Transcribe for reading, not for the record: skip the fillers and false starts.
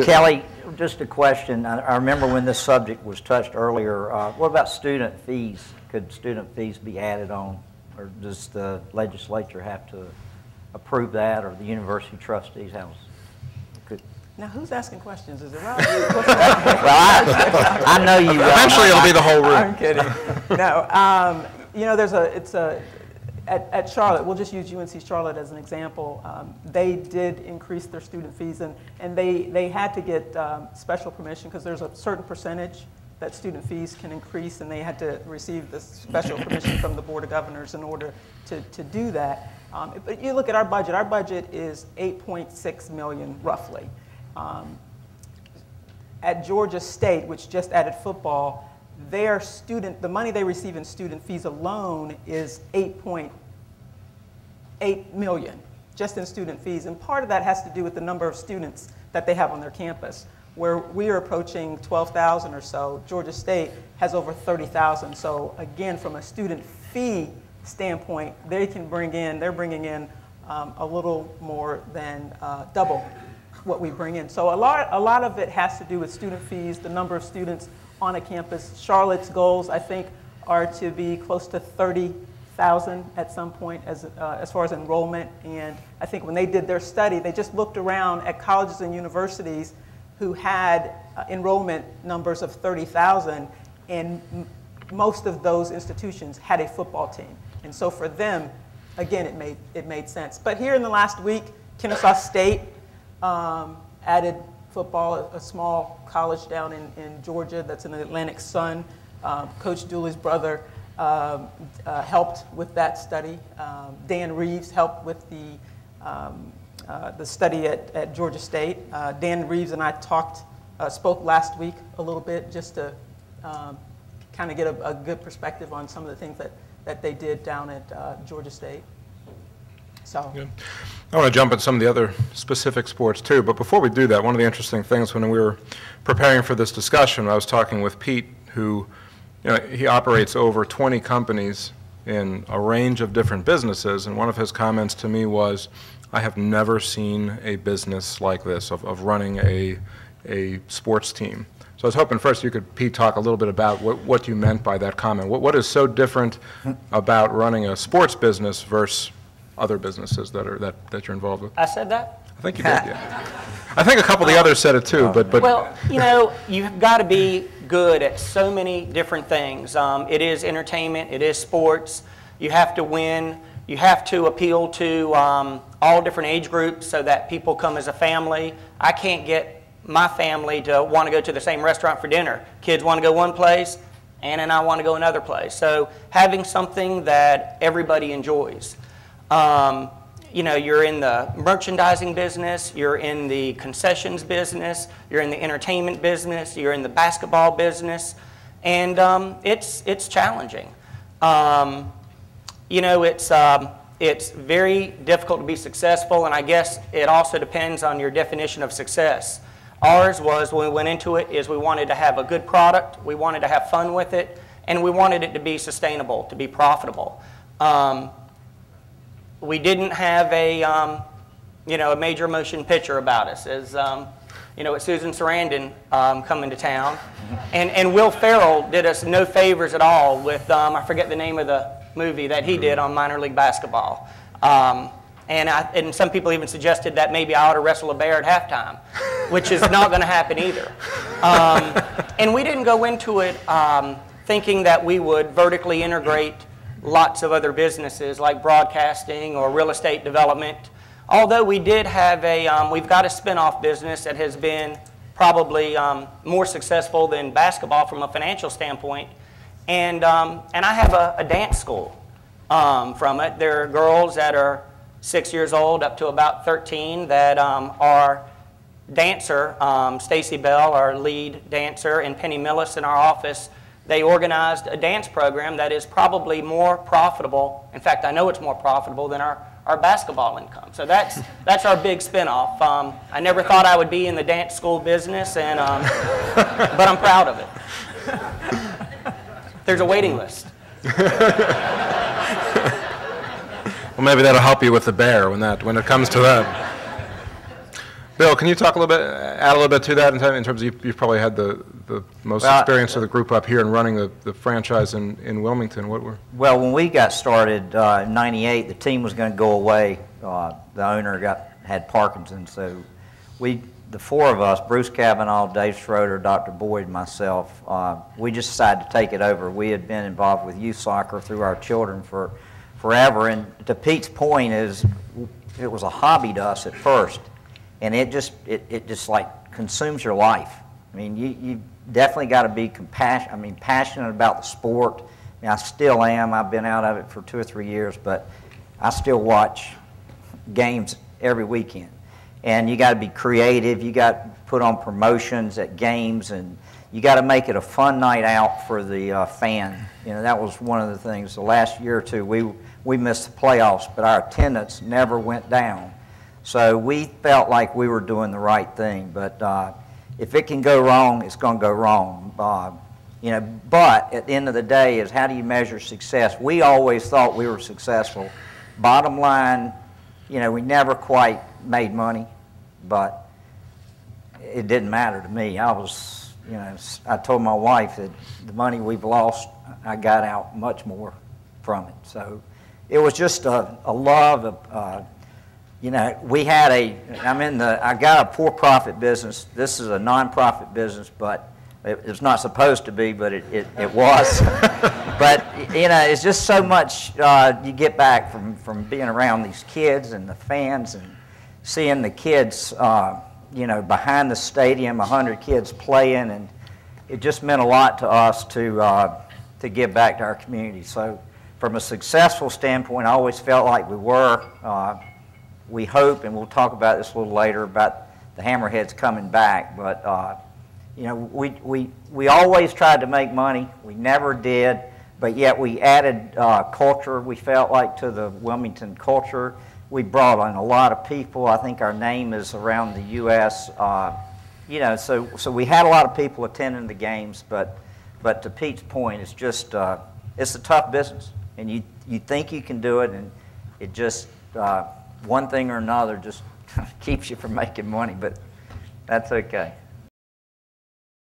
Kelly, just a question. I remember when this subject was touched earlier. What about student fees? Could student fees be added on, or does the legislature have to approve that, or the university trustees? Now, who's asking questions? Is it Rob? Well, I know you. Eventually, it'll be the whole room. I'm kidding. No, you know, at Charlotte, we'll just use UNC Charlotte as an example. They did increase their student fees, and they had to get special permission because there's a certain percentage that student fees can increase, and they had to receive the special permission from the Board of Governors in order to do that. But you look at our budget is $8.6 million roughly. At Georgia State, which just added football, the money they receive in student fees alone is $8.8 million just in student fees. And part of that has to do with the number of students that they have on their campus. Where we are approaching 12,000 or so, Georgia State has over 30,000. So again, from a student fee standpoint, they're bringing in a little more than double what we bring in. So a lot of it has to do with student fees, the number of students on a campus. Charlotte's goals, I think, are to be close to 30,000 at some point as far as enrollment. And I think when they did their study, they just looked around at colleges and universities who had enrollment numbers of 30,000, and most of those institutions had a football team. And so for them, again, it made sense. But here in the last week, Kennesaw State added football, a small college down in Georgia that's in the Atlantic Sun. Coach Dooley's brother helped with that study. Dan Reeves helped with the study at Georgia State. Dan Reeves and I spoke last week a little bit just to kind of get a good perspective on some of the things that they did down at Georgia State. So. Yeah. I want to jump at some of the other specific sports too, but before we do that, one of the interesting things when we were preparing for this discussion, I was talking with Pete, who, he operates over 20 companies in a range of different businesses, and one of his comments to me was, I have never seen a business like this of running a sports team. So I was hoping first you could, Pete, talk a little bit about what you meant by that comment. What is so different about running a sports business versus other businesses that you're involved with? I said that? I think you did, yeah. I think a couple of the others said it too, but. Well, you've got to be good at so many different things. It is entertainment, it is sports, you have to win, you have to appeal to all different age groups so that people come as a family. I can't get my family to want to go to the same restaurant for dinner. Kids want to go one place, Anna and I want to go another place. So having something that everybody enjoys. You're in the merchandising business, you're in the concessions business, you're in the entertainment business, you're in the basketball business, and it's challenging. It's very difficult to be successful, and I guess it also depends on your definition of success. Ours was, when we went into it, is we wanted to have a good product, we wanted to have fun with it, and we wanted it to be sustainable, to be profitable. We didn't have a major motion picture about us, as with Susan Sarandon coming to town, and Will Ferrell did us no favors at all with I forget the name of the movie that he did on minor league basketball, and some people even suggested that maybe I ought to wrestle a bear at halftime, which is not going to happen either. And we didn't go into it thinking that we would vertically integrate lots of other businesses like broadcasting or real estate development. Although we did have we've got a spin-off business that has been probably more successful than basketball from a financial standpoint. And I have a dance school from it. There are girls that are 6 years old up to about 13 that are dancer. Stacy Bell, our lead dancer, and Penny Millis in our office, they organized a dance program that is probably more profitable. In fact, I know it's more profitable than our basketball income. So that's our big spinoff. I never thought I would be in the dance school business, and but I'm proud of it. There's a waiting list. Well, maybe that'll help you with the bear when it comes to that. Bill, can you talk a little bit, add a little bit to that in terms of you've probably had the most experience of the group up here in running the franchise in Wilmington. What were? Well, when we got started in '98, the team was going to go away. The owner had Parkinson's, so the four of us, Bruce Cavanaugh, Dave Schroeder, Dr. Boyd, and myself, we just decided to take it over. We had been involved with youth soccer through our children for forever, and to Pete's point is, it was a hobby to us at first, and it just like consumes your life. I mean, you definitely got to be passionate about the sport. I mean, I still am. I've been out of it for 2 or 3 years, but I still watch games every weekend. And you got to be creative. You got to put on promotions at games, and you got to make it a fun night out for the fan. You know, that was one of the things. The last year or two, we missed the playoffs, but our attendance never went down. So we felt like we were doing the right thing. But if it can go wrong, it's going to go wrong. You know, but at the end of the day is, how do you measure success? We always thought we were successful. Bottom line, you know, we never quite made money, but it didn't matter to me. I told my wife that the money we've lost, I got out much more from it. So it was just a love of, you know, I got a for-profit business. This is a non-profit business, but it's not supposed to be, but it was. But, you know, it's just so much you get back from being around these kids and the fans and seeing the kids, you know, behind the stadium, 100 kids playing, and it just meant a lot to us to give back to our community. So from a successful standpoint, I always felt like we were. We hope, and we'll talk about this a little later, about the Hammerheads coming back, but you know, we always tried to make money. We never did, but yet we added culture, we felt like, to the Wilmington culture. We brought on a lot of people. I think our name is around the U.S. You know, so we had a lot of people attending the games, but to Pete's point, it's just it's a tough business, and you think you can do it, and it just one thing or another just keeps you from making money, but that's okay.